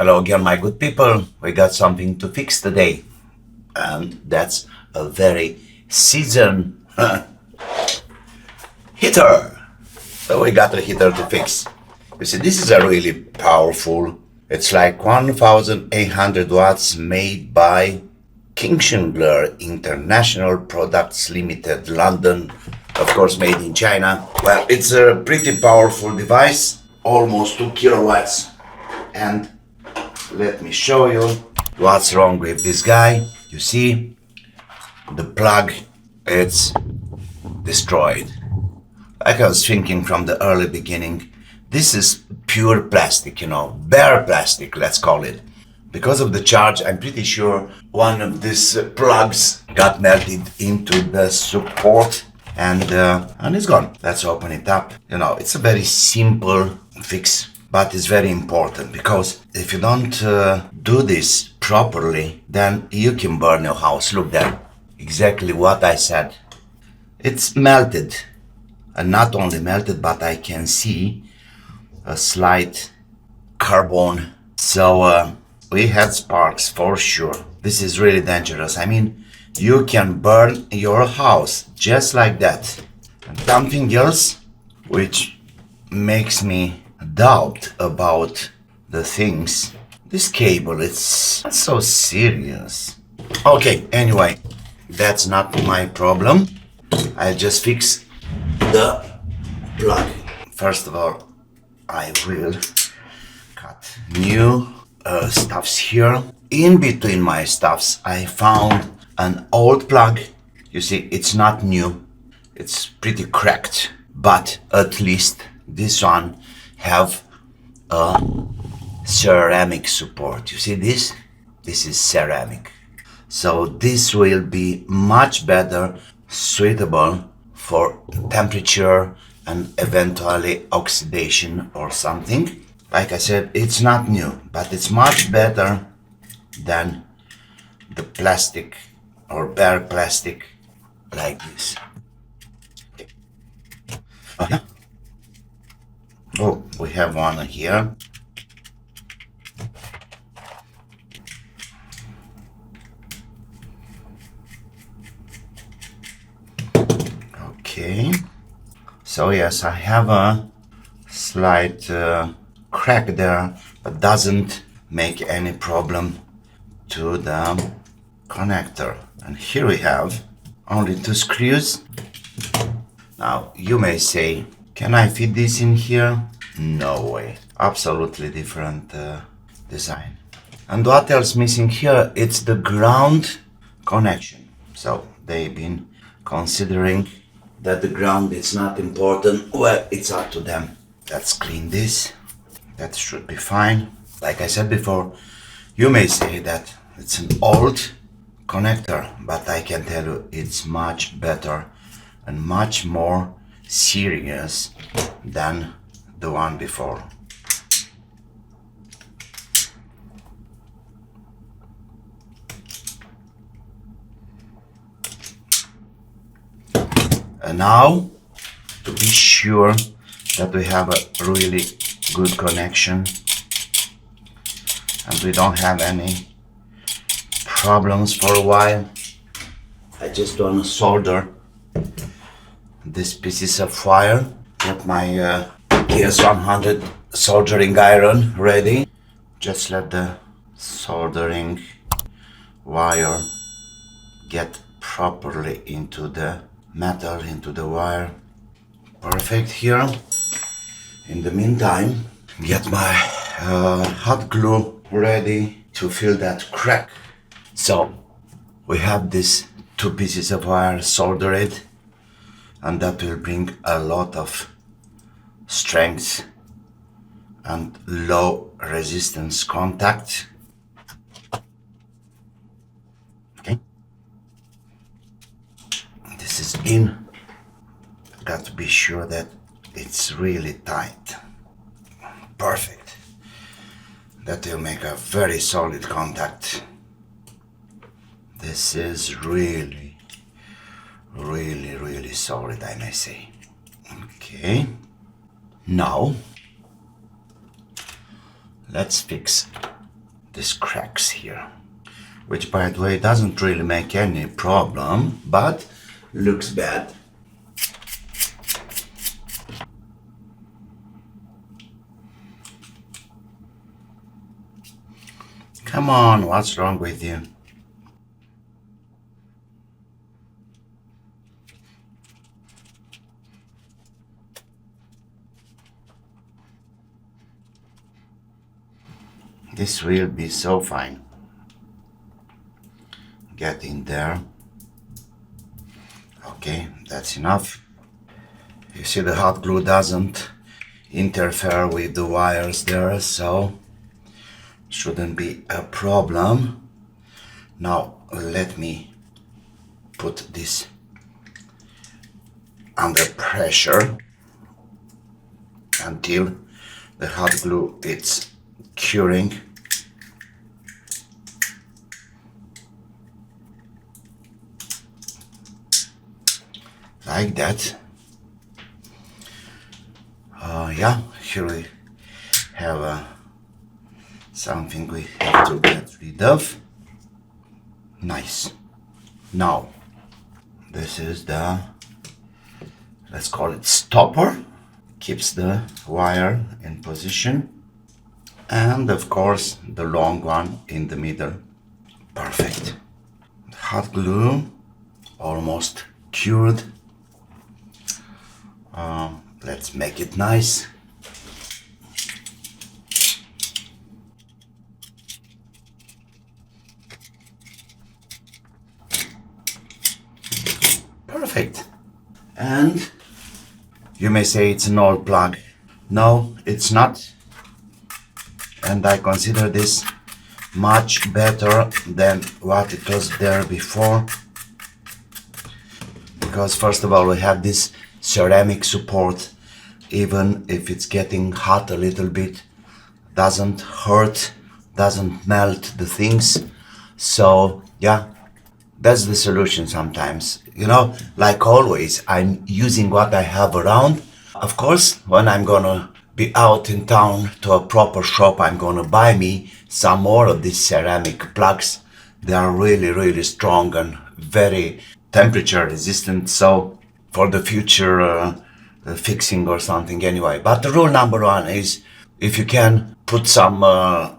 Hello again, my good people. We got something to fix today, and that's a very season heater. So we got a heater to fix. You see, this is a really powerful. It's like 1800 watts, made by Kingshanger International Products Limited, London, of course made in China. Well, it's a pretty powerful device, almost 2 kilowatts. And let me show you what's wrong with this guy. You see, the plug, it's destroyed. Like I was thinking from the early beginning, this is pure plastic, you know, bare plastic, let's call it. Because of the charge, I'm pretty sure one of these plugs got melted into the support and it's gone. Let's open it up. You know, it's a very simple fix, but it's very important, because if you don't do this properly, then you can burn your house. Look there, exactly what I said. It's melted, and not only melted, but I can see a slight carbon. So we had sparks for sure. This is really dangerous. I mean, you can burn your house just like that. And something else which makes me doubt about the things. This cable, it's not so serious. Okay, anyway, that's not my problem. I just fix the plug. First of all, I will cut new stuffs here. In between my stuffs, I found an old plug. You see, it's not new. It's pretty cracked, but at least this one have a ceramic support. You see this? This is ceramic. So this will be much better suitable for temperature and eventually oxidation or something. Like I said, it's not new, but it's much better than the plastic or bare plastic like this. Oh, yeah. Oh, we have one here. Okay. So yes, I have a slight crack there, but doesn't make any problem to the connector. And here we have only 2 screws. Now you may say, can I fit this in here? No way. Absolutely different design. And what else missing here? It's the ground connection. So they've been considering that the ground is not important. Well, it's up to them. Let's clean this. That should be fine. Like I said before, you may say that it's an old connector, but I can tell you it's much better and much more serious than the one before. And now, to be sure that we have a really good connection and we don't have any problems for a while, I just want to solder these pieces of wire. Get my ES100 soldering iron ready. Just let the soldering wire get properly into the metal, into the wire. Perfect here. In the meantime, get my hot glue ready to fill that crack. So we have these 2 pieces of wire soldered, and that will bring a lot of strength and low resistance contact. Okay, this is in. Got to be sure that it's really tight. Perfect. That will make a very solid contact. This is really solid, I may say. Okay, now let's fix these cracks here, which by the way doesn't really make any problem, but looks bad. Come on, what's wrong with you? This will be so fine. Get in there. Okay, that's enough. You see the hot glue doesn't interfere with the wires there, so shouldn't be a problem. Now let me put this under pressure until the hot glue is curing. Like that. Yeah, here we have something we have to get rid of. Nice. Now, this is the, let's call it stopper. Keeps the wire in position. And of course, the long one in the middle. Perfect. Hot glue, almost cured. Let's make it nice. Perfect. And you may say it's an old plug. No, it's not. And I consider this much better than what it was there before. Because first of all, we have this ceramic support, even if it's getting hot a little bit, doesn't hurt, doesn't melt the things. So yeah, that's the solution sometimes. You know, like always, I'm using what I have around. Of course, when I'm gonna be out in town to a proper shop, I'm gonna buy me some more of these ceramic plugs. They are really strong and very temperature resistant, so for the future fixing or something anyway. But the rule number one is, if you can, put some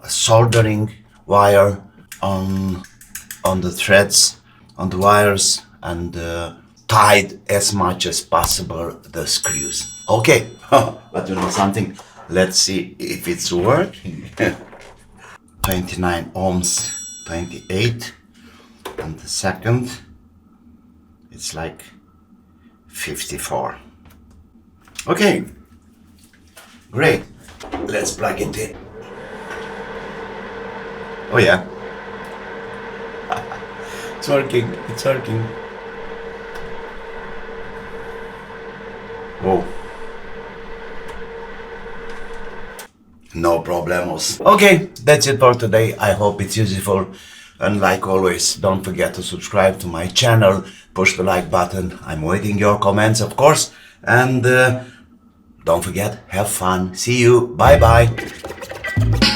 soldering wire on the threads, on the wires, and tied as much as possible the screws. Okay, but you know something, let's see if it's working. 29 ohms, 28, and the second it's like 54. Okay, great. Let's plug it in. Oh yeah, it's working, it's working. Whoa. No problemos. Okay, that's it for today. I hope it's useful. And like always, don't forget to subscribe to my channel. Push the like button. I'm waiting your comments, of course. And don't forget, have fun. See you. Bye bye.